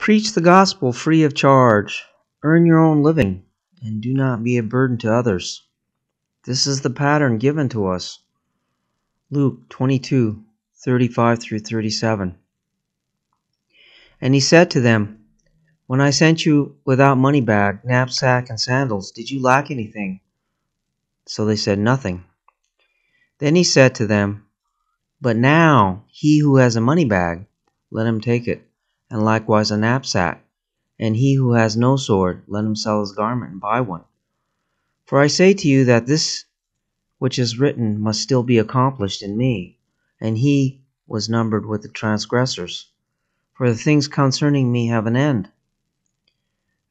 Preach the gospel free of charge. Earn your own living, and do not be a burden to others. This is the pattern given to us. Luke 22:35 through 37. And he said to them, When I sent you without money bag, knapsack, and sandals, did you lack anything? So they said, Nothing. Then he said to them, But now he who has a money bag, let him take it, and likewise a knapsack. And he who has no sword, let him sell his garment and buy one. For I say to you that this which is written must still be accomplished in me. And he was numbered with the transgressors. For the things concerning me have an end.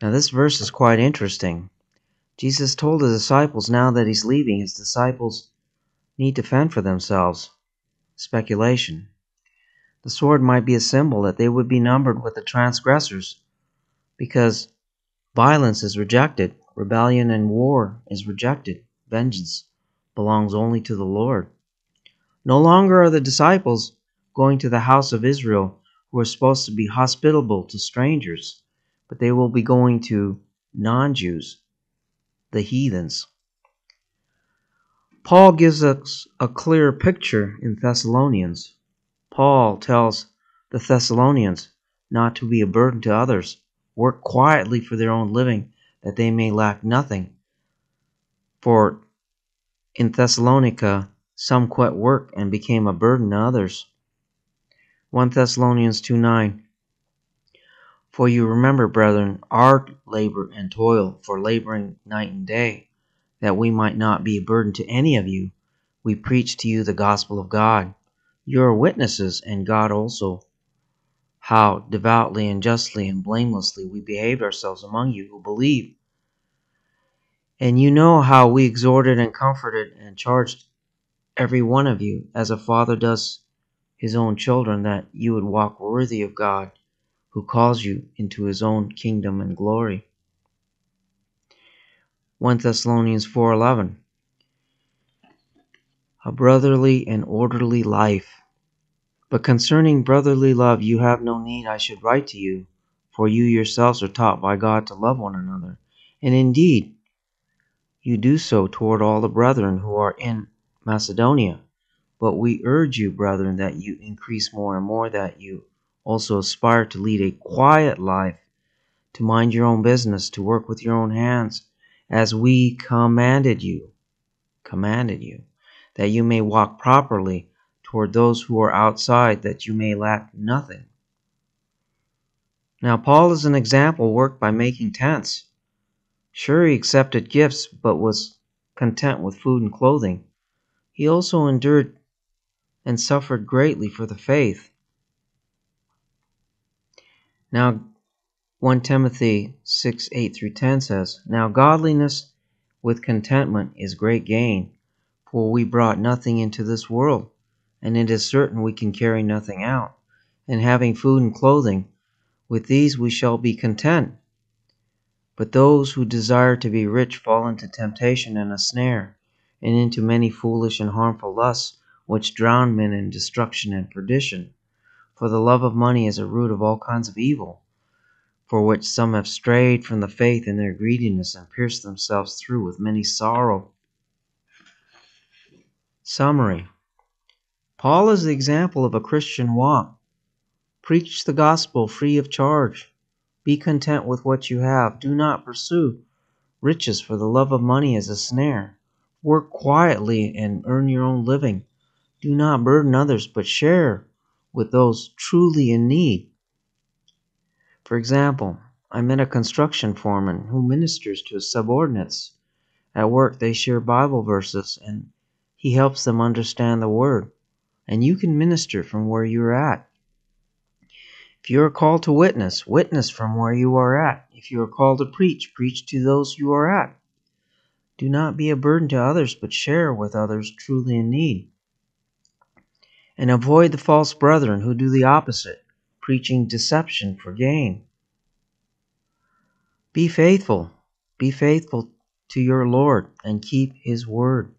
Now this verse is quite interesting. Jesus told the disciples now that he's leaving, his disciples need to fend for themselves. Speculation. The sword might be a symbol that they would be numbered with the transgressors, because violence is rejected, rebellion and war is rejected, vengeance belongs only to the Lord. No longer are the disciples going to the house of Israel, who are supposed to be hospitable to strangers, but they will be going to non-Jews, the heathens. Paul gives us a clear picture in Thessalonians. Paul tells the Thessalonians not to be a burden to others, work quietly for their own living, that they may lack nothing. For in Thessalonica, some quit work and became a burden to others. 1 Thessalonians 2:9. For you remember, brethren, our labor and toil, for laboring night and day, that we might not be a burden to any of you. We preach to you the gospel of God. You are witnesses, and God also, how devoutly and justly and blamelessly we behaved ourselves among you who believe. And you know how we exhorted and comforted and charged every one of you, as a father does his own children, that you would walk worthy of God, who calls you into his own kingdom and glory. 1 Thessalonians 4:11. A brotherly and orderly life. But concerning brotherly love, you have no need I should write to you, for you yourselves are taught by God to love one another. And indeed, you do so toward all the brethren who are in Macedonia. But we urge you, brethren, that you increase more and more, that you also aspire to lead a quiet life, to mind your own business, to work with your own hands, as we commanded you, that you may walk properly toward those who are outside, that you may lack nothing. Now Paul is an example worked by making tents. Sure, he accepted gifts, but was content with food and clothing. He also endured and suffered greatly for the faith. Now 1 Timothy 6:8 through 10 says, Now godliness with contentment is great gain, for we brought nothing into this world, and it is certain we can carry nothing out. And having food and clothing, with these we shall be content. But those who desire to be rich fall into temptation and a snare, and into many foolish and harmful lusts, which drown men in destruction and perdition. For the love of money is a root of all kinds of evil, for which some have strayed from the faith in their greediness and pierced themselves through with many sorrow. Summary. Paul is the example of a Christian walk. Preach the gospel free of charge. Be content with what you have. Do not pursue riches, for the love of money is a snare. Work quietly and earn your own living. Do not burden others, but share with those truly in need. For example, I met a construction foreman who ministers to his subordinates. At work, they share Bible verses, and he helps them understand the Word. And you can minister from where you're at. If you are called to witness, witness from where you are at. If you are called to preach, preach to those you are at. Do not be a burden to others, but share with others truly in need. And avoid the false brethren who do the opposite, preaching deception for gain. Be faithful to your Lord, and keep His word.